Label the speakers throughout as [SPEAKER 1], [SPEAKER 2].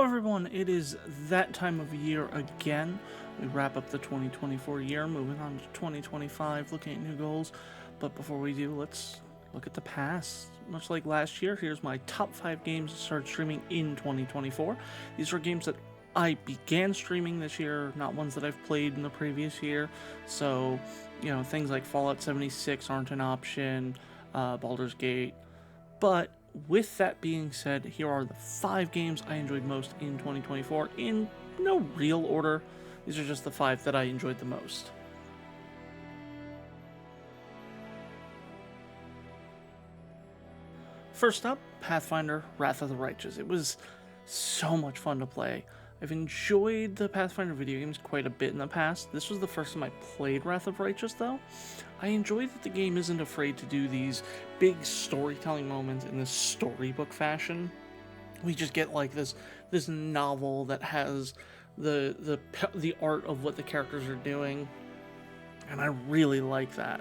[SPEAKER 1] Hello everyone, it is that time of year again. We wrap up the 2024 year, moving on to 2025, looking at new goals. But before we do, let's look at the past. Much like last year, here's my top 5 games that started streaming in 2024. These are games that I began streaming this year, not ones that I've played in the previous year. So, things like Fallout 76 aren't an option, Baldur's Gate. But with that being said, here are the 5 games I enjoyed most in 2024 in no real order. These are just the 5 that I enjoyed the most. First up, Pathfinder Wrath of the Righteous. It was so much fun to play. I've enjoyed the Pathfinder video games quite a bit in the past. This was the first time I played Wrath of Righteous, though. I enjoy that the game isn't afraid to do these big storytelling moments in this storybook fashion. We just get like this novel that has the art of what the characters are doing, and I really like that.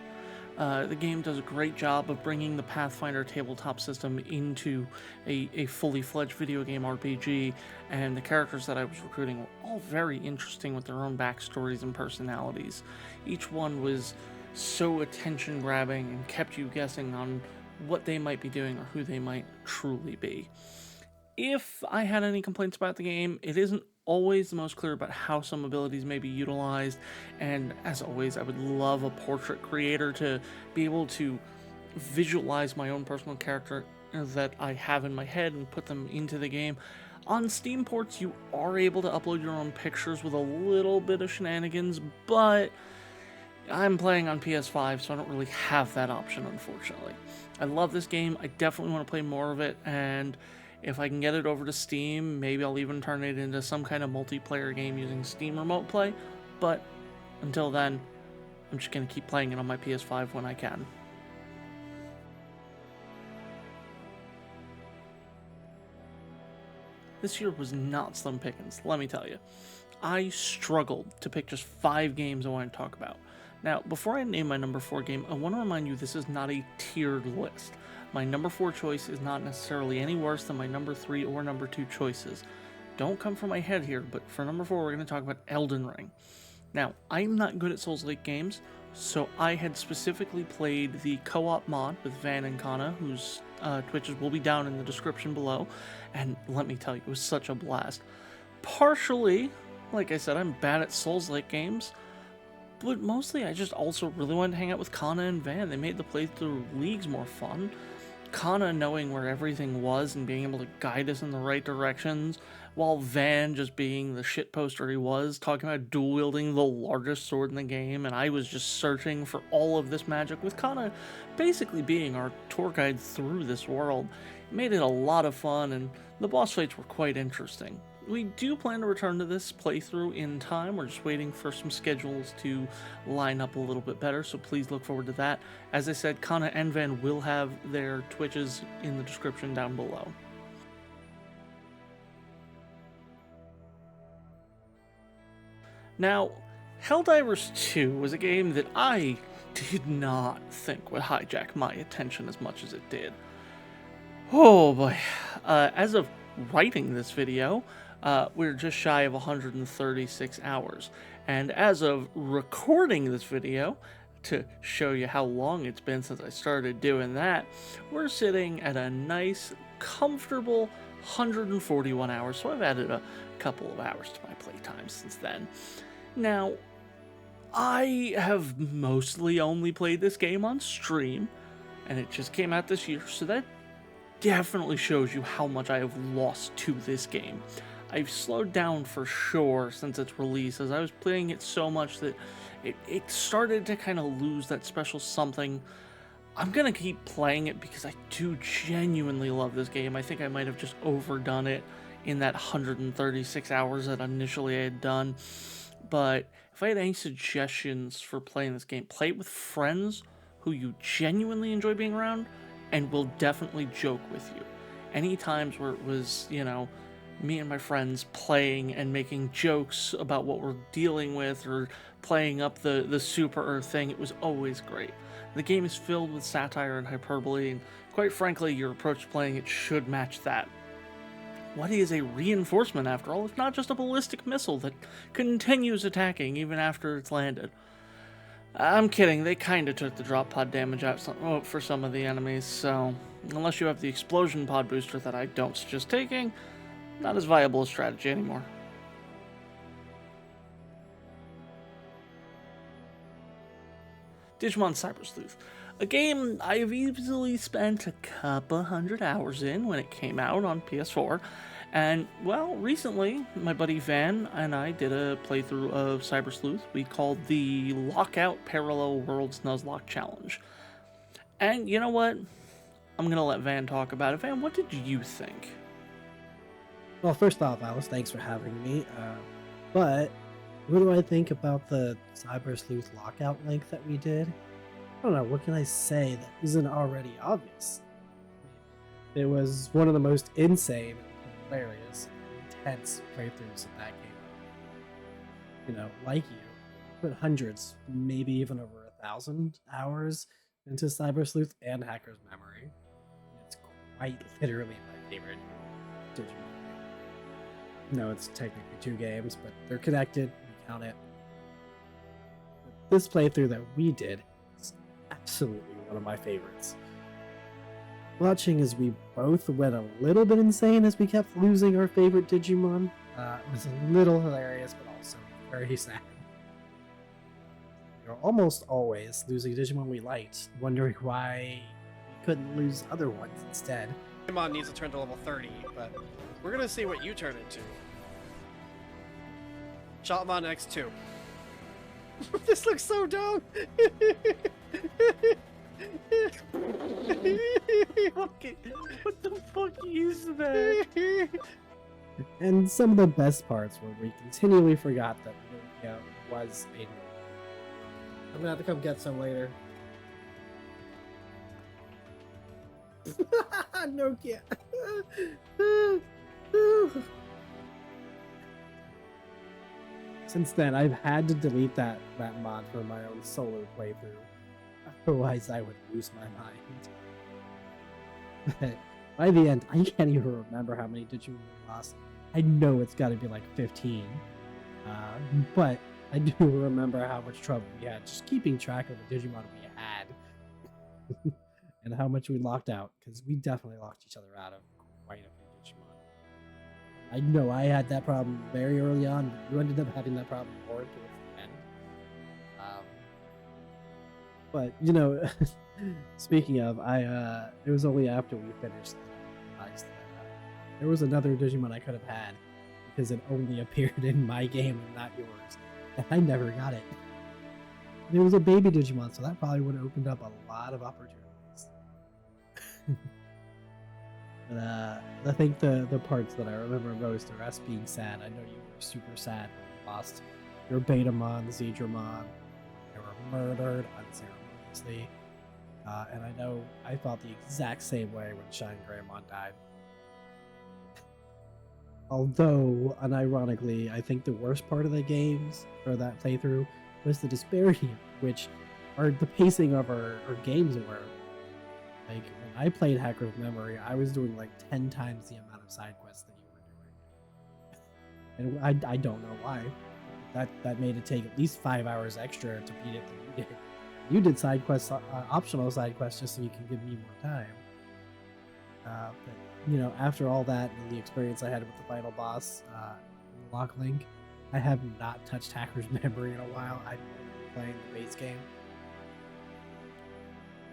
[SPEAKER 1] The game does a great job of bringing the Pathfinder tabletop system into a fully fledged video game RPG, and the characters that I was recruiting were all very interesting with their own backstories and personalities. Each one was so attention grabbing and kept you guessing on what they might be doing or who they might truly be. If I had any complaints about the game, it isn't always the most clear about how some abilities may be utilized, and as always, I would love a portrait creator to be able to visualize my own personal character that I have in my head and put them into the game. On Steam ports, you are able to upload your own pictures with a little bit of shenanigans, but I'm playing on PS5, so I don't really have that option, unfortunately. I love this game. I definitely want to play more of it, and if I can get it over to Steam, maybe I'll even turn it into some kind of multiplayer game using Steam Remote Play. But until then, I'm just going to keep playing it on my PS5 when I can. This year was not slim pickings, let me tell you. I struggled to pick just 5 games I want to talk about. Now, before I name my number 4 game, I want to remind you this is not a tiered list. My number 4 choice is not necessarily any worse than my number 3 or number 2 choices. Don't come for my head here, but for number 4, we're going to talk about Elden Ring. Now, I'm not good at Souls-like games, so I had specifically played the co-op mod with Van and Kana, whose Twitches will be down in the description below, and let me tell you, it was such a blast. Partially, like I said, I'm bad at Souls-like games, but mostly I just also really wanted to hang out with Kana and Van. They made the playthrough leagues more fun. Kana knowing where everything was and being able to guide us in the right directions, while Van just being the shitposter he was, talking about dual wielding the largest sword in the game, and I was just searching for all of this magic, with Kana basically being our tour guide through this world. It made it a lot of fun, and the boss fights were quite interesting. We do plan to return to this playthrough in time. We're just waiting for some schedules to line up a little bit better, so please look forward to that. As I said, Kana and Van will have their Twitches in the description down below. Now, Helldivers 2 was a game that I did not think would hijack my attention as much as it did. Oh boy. As of writing this video, we're just shy of 136 hours. And as of recording this video, to show you how long it's been since I started doing that, we're sitting at a nice, comfortable 141 hours. So I've added a couple of hours to my playtime since then. Now, I have mostly only played this game on stream, and it just came out this year, so that definitely shows you how much I have lost to this game. I've slowed down for sure since its release, as I was playing it so much that it started to kind of lose that special something. I'm going to keep playing it because I do genuinely love this game. I think I might have just overdone it in that 136 hours that initially I had done. But if I had any suggestions for playing this game, play it with friends who you genuinely enjoy being around and will definitely joke with you. Any times where it was, me and my friends playing and making jokes about what we're dealing with or playing up the Super Earth thing, it was always great. The game is filled with satire and hyperbole, and quite frankly, your approach to playing it should match that. What is a reinforcement after all if not just a ballistic missile that continues attacking even after it's landed? I'm kidding, they kinda took the drop pod damage out for some of the enemies, so unless you have the explosion pod booster that I don't suggest taking, not as viable a strategy anymore. Digimon Cyber Sleuth, a game I've easily spent a couple hundred hours in when it came out on PS4, and well, recently my buddy Van and I did a playthrough of Cyber Sleuth we called the Lockout Parallel Worlds Nuzlocke Challenge. And you know what? I'm gonna let Van talk about it. Van, what did you think?
[SPEAKER 2] Well, first off, Alice, thanks for having me. But what do I think about the Cyber Sleuth lockout link that we did? I don't know. What can I say that isn't already obvious? It was one of the most insane, hilarious, intense playthroughs of that game. You know, like you, put hundreds, maybe even over 1,000 hours into Cyber Sleuth and Hacker's Memory. It's quite literally my favorite Digimon game. No, it's technically 2 games, but they're connected. We count it. But this playthrough that we did is absolutely one of my favorites. Watching as we both went a little bit insane as we kept losing our favorite Digimon was a little hilarious, but also very sad. We were almost always losing Digimon we liked, wondering why we couldn't lose other ones instead.
[SPEAKER 3] Digimon needs to turn to level 30, but we're gonna see what you turn into. Shotmon X2. This looks so dumb!
[SPEAKER 1] What the fuck is that?
[SPEAKER 2] And some of the best parts were we continually forgot that Nokia was a Nokia. I'm gonna have to come get some later. Nokia. Since then, I've had to delete that mod for my own solo playthrough. Otherwise, I would lose my mind. But by the end, I can't even remember how many Digimon we lost. I know it's got to be like 15. But I do remember how much trouble we had just keeping track of the Digimon we had. And how much we locked out, because we definitely locked each other out of quite a few Digimon. I know I had that problem very early on, but you ended up having that problem more towards the end. But you know, speaking of, it was only after we finished that I realized that there was another Digimon I could have had because it only appeared in my game and not yours, and I never got it. And it was a baby Digimon, so that probably would have opened up a lot of opportunities. But I think the parts that I remember most are us being sad. I know you were super sad when you lost your Betamon, Zedramon. They were murdered unceremoniously. And I know I felt the exact same way when Shine Greymon died. Although, unironically, I think the worst part of the games, or that playthrough, was the disparity, which are the pacing of our games were. Like, when I played Hacker's Memory, I was doing like 10 times the amount of side quests that you were doing. And I don't know why. That made it take at least 5 hours extra to beat it than you did. You did side quests, optional side quests, just so you can give me more time. But, you know, after all that and the experience I had with the final boss, Lock Link, I have not touched Hacker's Memory in a while. I've been playing the base game.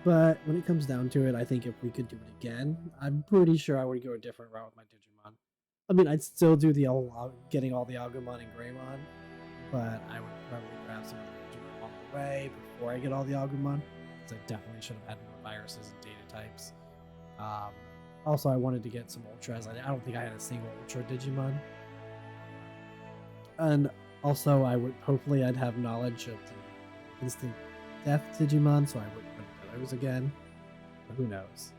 [SPEAKER 2] But when it comes down to it, I think if we could do it again, I'm pretty sure I would go a different route with my Digimon. I mean, I'd still do the getting all the Agumon and Greymon, but I would probably grab some of the Digimon along the way before I get all the Agumon, because I definitely should have had more viruses and data types. Also, I wanted to get some Ultras. I don't think I had a single Ultra Digimon. And also, hopefully I'd have knowledge of the instant death Digimon, so I wouldn't put those again. But who knows?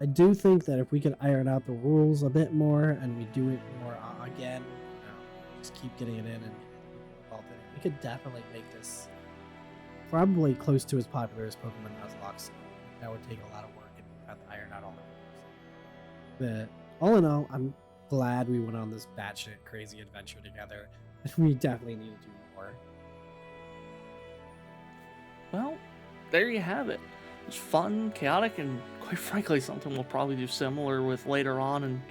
[SPEAKER 2] I do think that if we could iron out the rules a bit more and we do it more again, just keep getting it in and involved in it, we could definitely make this probably close to as popular as Pokemon Nuzlocke. That would take a lot of work and we'd have to iron out all the rules. all in all, I'm glad we went on this batshit crazy adventure together. We definitely need to do more.
[SPEAKER 1] Well, there you have it. It was fun, chaotic, and quite frankly, something we'll probably do similar with later on in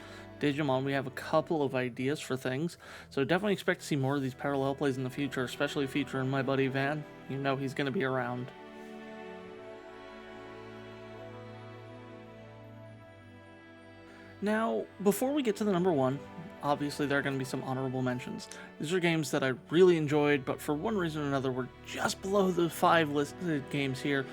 [SPEAKER 1] Digimon. We have a couple of ideas for things, so definitely expect to see more of these parallel plays in the future, especially featuring my buddy Van. You know he's going to be around. Now, before we get to the number one, obviously there are going to be some honorable mentions. These are games that I really enjoyed, but for one reason or another were just below the 5 listed games here.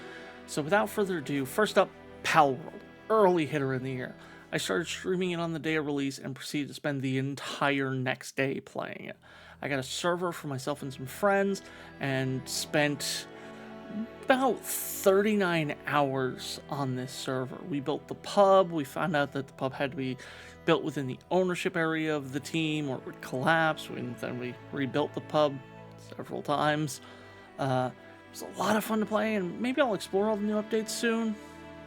[SPEAKER 1] So without further ado, first up, Pal World, early hitter in the year. I started streaming it on the day of release and proceeded to spend the entire next day playing it. I got a server for myself and some friends and spent about 39 hours on this server. We built the pub. We found out that the pub had to be built within the ownership area of the team or it would collapse. And then we rebuilt the pub several times. It was a lot of fun to play, and maybe I'll explore all the new updates soon,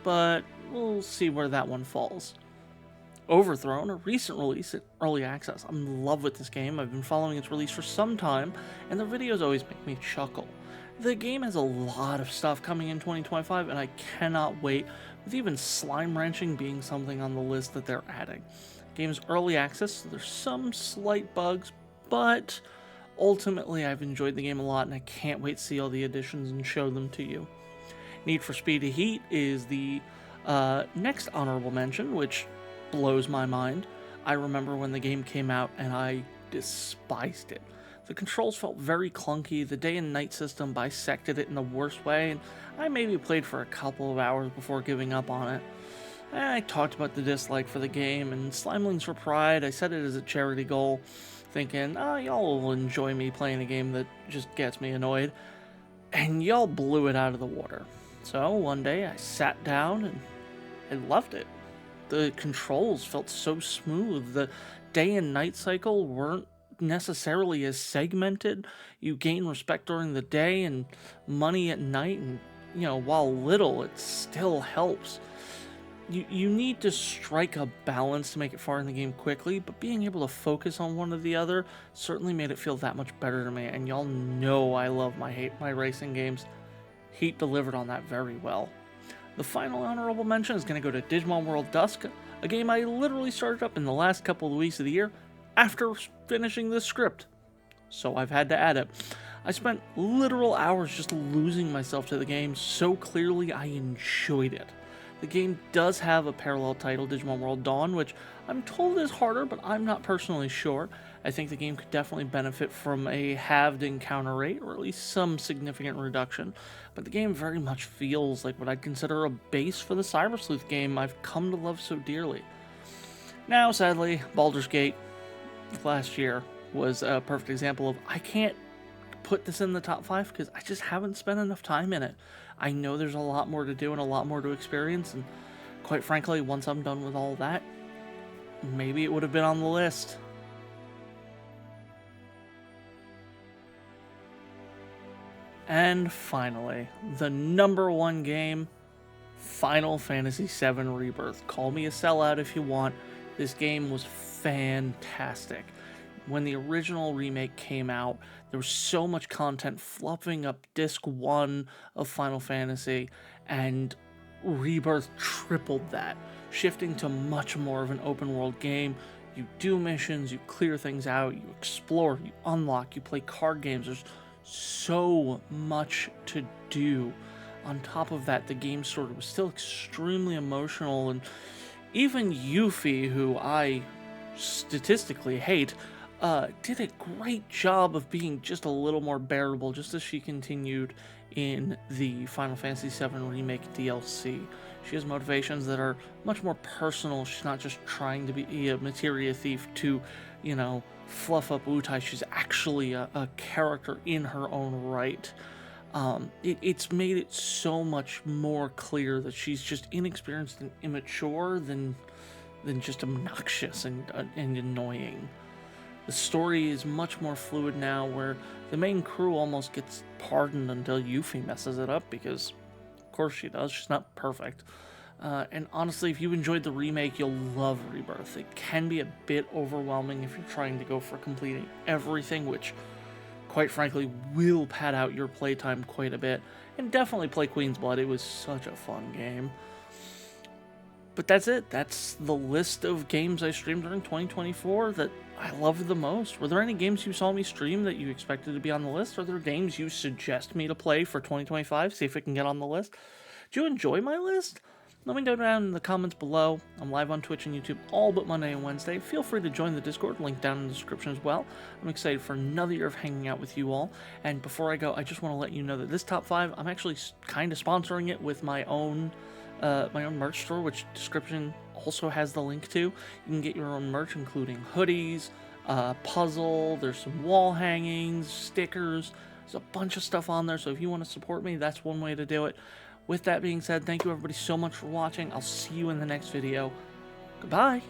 [SPEAKER 1] but we'll see where that one falls. Overthrown, a recent release at Early Access. I'm in love with this game. I've been following its release for some time, and the videos always make me chuckle. The game has a lot of stuff coming in 2025, and I cannot wait, with even slime ranching being something on the list that they're adding. Game's early access, so there's some slight bugs, but ultimately I've enjoyed the game a lot, and I can't wait to see all the additions and show them to you. Need for Speed Heat is the next honorable mention, which blows my mind. I remember when the game came out, and I despised it. The controls felt very clunky, the day and night system bisected it in the worst way, and I maybe played for a couple of hours before giving up on it. I talked about the dislike for the game, and Slimelings for Pride, I set it as a charity goal, thinking, y'all will enjoy me playing a game that just gets me annoyed, and y'all blew it out of the water. So one day I sat down and I loved it. The controls felt so smooth, the day and night cycle weren't necessarily as segmented. You gain respect during the day and money at night, and while little, it still helps. You need to strike a balance to make it far in the game quickly, but being able to focus on one or the other certainly made it feel that much better to me, and y'all know I love my racing games. Heat delivered on that very well. The final honorable mention is going to go to Digimon World Dusk, a game I literally started up in the last couple of weeks of the year after finishing this script, so I've had to add it. I spent literal hours just losing myself to the game so clearly I enjoyed it. The game does have a parallel title, Digimon World Dawn, which I'm told is harder, but I'm not personally sure. I think the game could definitely benefit from a halved encounter rate, or at least some significant reduction, but the game very much feels like what I'd consider a base for the Cyber Sleuth game I've come to love so dearly. Now, sadly, Baldur's Gate last year was a perfect example of I can't put this in the top 5 because I just haven't spent enough time in it. I know there's a lot more to do and a lot more to experience, and quite frankly, once I'm done with all that, maybe it would have been on the list. And finally, the number one game, Final Fantasy VII Rebirth. Call me a sellout if you want. This game was fantastic. When the original remake came out, there was so much content fluffing up Disc 1 of Final Fantasy, and Rebirth tripled that, shifting to much more of an open world game. You do missions, you clear things out, you explore, you unlock, you play card games. There's so much to do. On top of that, the game story was still extremely emotional, and even Yuffie, who I statistically hate, did a great job of being just a little more bearable just as she continued in the Final Fantasy VII Remake DLC. She has motivations that are much more personal. She's not just trying to be a materia thief to, fluff up Wutai. She's actually a character in her own right. It's made it so much more clear that she's just inexperienced and immature than just obnoxious and annoying. The story is much more fluid now, where the main crew almost gets pardoned until Yuffie messes it up, because of course she does, she's not perfect. And honestly, if you enjoyed the remake, you'll love Rebirth. It can be a bit overwhelming if you're trying to go for completing everything, which, quite frankly, will pad out your playtime quite a bit. And definitely play Queen's Blood. It was such a fun game. But that's it. That's the list of games I streamed during 2024 that I loved the most. Were there any games you saw me stream that you expected to be on the list? Are there games you suggest me to play for 2025? See if it can get on the list. Do you enjoy my list? Let me know down in the comments below. I'm live on Twitch and YouTube all but Monday and Wednesday. Feel free to join the Discord, link down in the description as well. I'm excited for another year of hanging out with you all. And before I go, I just want to let you know that this top 5, I'm actually kind of sponsoring it with my own merch store, which description also has the link to. You can get your own merch, including hoodies, puzzle, there's some wall hangings, stickers. There's a bunch of stuff on there, so if you want to support me, that's one way to do it. With that being said, thank you everybody so much for watching. I'll see you in the next video. Goodbye.